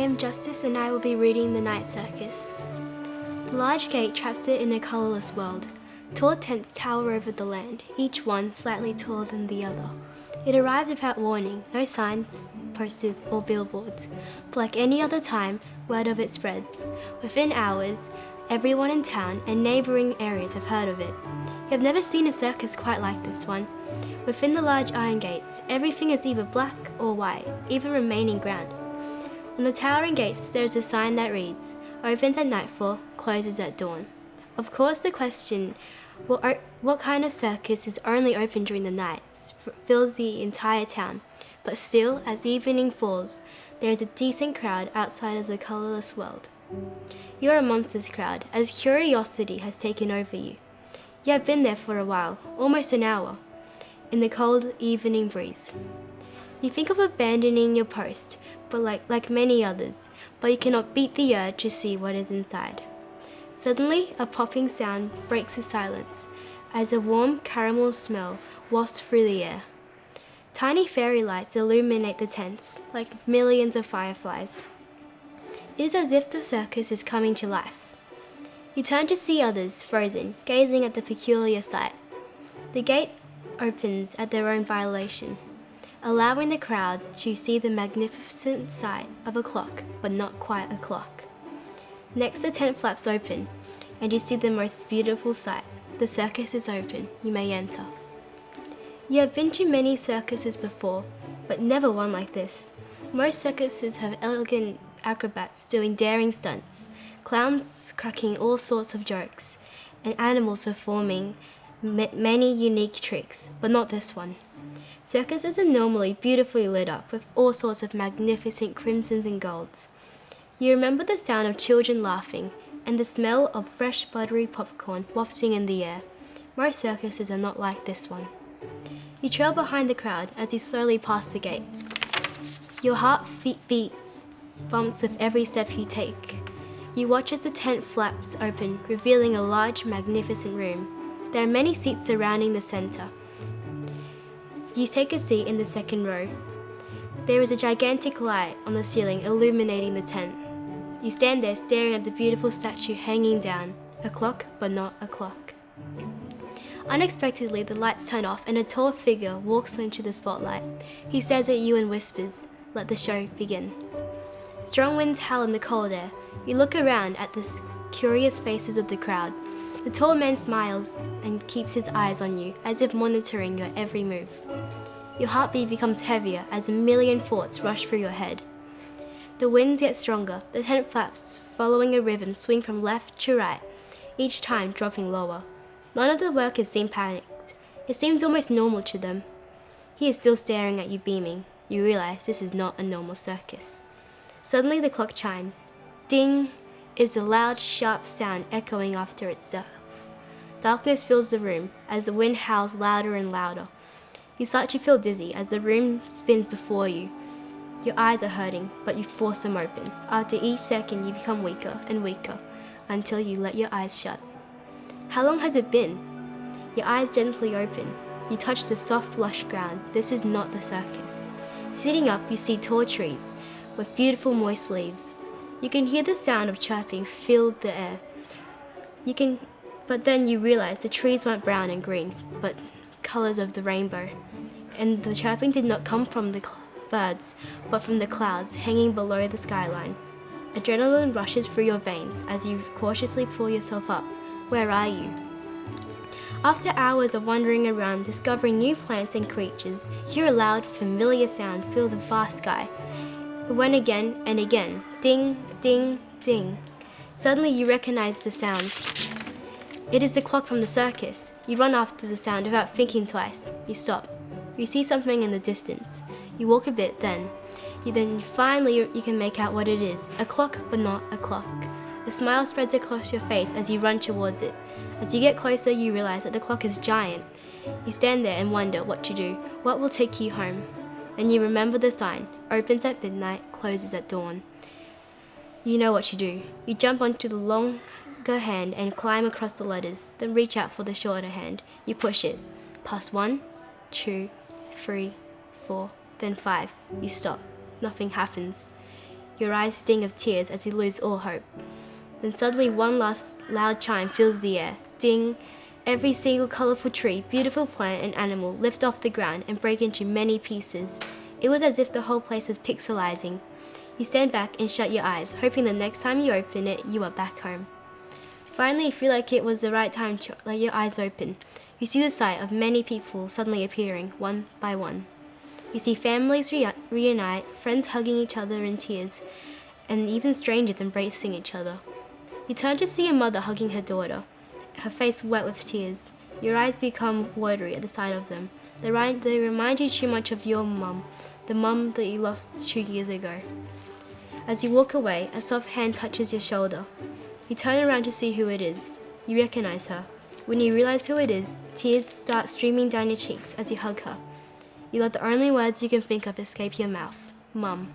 am Justice and I will be reading The Night Circus. The large gate traps it in a colourless world. Tall tents tower over the land, each one slightly taller than the other. It arrived without warning, no signs, posters or billboards. But like any other time, word of it spreads. Within hours, everyone in town and neighbouring areas have heard of it. You have never seen a circus quite like this one. Within the large iron gates, everything is either black or white, even remaining ground. On the towering gates, there is a sign that reads, "Opens at nightfall, closes at dawn." Of course, the question, what kind of circus is only open during the night, fills the entire town. But still, as evening falls, there is a decent crowd outside of the colourless world. You're a monsters crowd, as curiosity has taken over you. You have been there for a while, almost an hour, in the cold evening breeze. You think of abandoning your post, but like many others, but you cannot beat the urge to see what is inside. Suddenly, a popping sound breaks the silence, as a warm caramel smell wafts through the air. Tiny fairy lights illuminate the tents, like millions of fireflies. It is as if the circus is coming to life. You turn to see others, frozen, gazing at the peculiar sight. The gate opens at their own violation, allowing the crowd to see the magnificent sight of a clock, but not quite a clock. Next, the tent flaps open, and you see the most beautiful sight. The circus is open. You may enter. You have been to many circuses before, but never one like this. Most circuses have elegant acrobats doing daring stunts, clowns cracking all sorts of jokes, and animals performing many unique tricks, but not this one. Circuses are normally beautifully lit up with all sorts of magnificent crimsons and golds. You remember the sound of children laughing and the smell of fresh buttery popcorn wafting in the air. Most circuses are not like this one. You trail behind the crowd as you slowly pass the gate. Your heart beat bumps with every step you take. You watch as the tent flaps open, revealing a large, magnificent room. There are many seats surrounding the center. You take a seat in the second row. There is a gigantic light on the ceiling illuminating the tent. You stand there staring at the beautiful statue hanging down, a clock but not a clock. Unexpectedly, the lights turn off and a tall figure walks into the spotlight. He stares at you and whispers, "Let the show begin." Strong winds howl in the cold air. You look around at the curious faces of the crowd. The tall man smiles and keeps his eyes on you, as if monitoring your every move. Your heartbeat becomes heavier as a million thoughts rush through your head. The winds get stronger. The tent flaps, following a rhythm, swing from left to right, each time dropping lower. None of the workers seem panicked. It seems almost normal to them. He is still staring at you, beaming. You realize this is not a normal circus. Suddenly the clock chimes. Ding! Is a loud, sharp sound echoing after itself. Darkness fills the room as the wind howls louder and louder. You start to feel dizzy as the room spins before you. Your eyes are hurting, but you force them open. After each second, you become weaker and weaker until you let your eyes shut. How long has it been? Your eyes gently open. You touch the soft, lush ground. This is not the circus. Sitting up, you see tall trees with beautiful, moist leaves. You can hear the sound of chirping fill the air. But then you realize the trees weren't brown and green, but colors of the rainbow. And the chirping did not come from the birds, but from the clouds hanging below the skyline. Adrenaline rushes through your veins as you cautiously pull yourself up. Where are you? After hours of wandering around, discovering new plants and creatures, you hear a loud, familiar sound fill the vast sky. It went again and again. Ding, ding, ding. Suddenly you recognize the sound. It is the clock from the circus. You run after the sound without thinking twice. You stop. You see something in the distance. You walk a bit, then finally you can make out what it is. A clock, but not a clock. A smile spreads across your face as you run towards it. As you get closer, you realize that the clock is giant. You stand there and wonder what to do. What will take you home? And you remember the sign. Opens at midnight, closes at dawn. You know what to do. You jump onto the longer hand and climb across the letters, then reach out for the shorter hand. You push it. Past 1, 2, 3, 4, then 5. You stop. Nothing happens. Your eyes sting of tears as you lose all hope. Then suddenly one last loud chime fills the air. Ding! Every single colorful tree, beautiful plant and animal lift off the ground and break into many pieces. It was as if the whole place was pixelizing. You stand back and shut your eyes, hoping the next time you open it, you are back home. Finally, you feel like it was the right time to let your eyes open. You see the sight of many people suddenly appearing, one by one. You see families reunite, friends hugging each other in tears, and even strangers embracing each other. You turn to see your mother hugging her daughter, her face wet with tears. Your eyes become watery at the sight of them. They remind you too much of your mum, the mum that you lost 2 years ago. As you walk away, a soft hand touches your shoulder. You turn around to see who it is. You recognize her. When you realize who it is, tears start streaming down your cheeks as you hug her. You let the only words you can think of escape your mouth. Mum.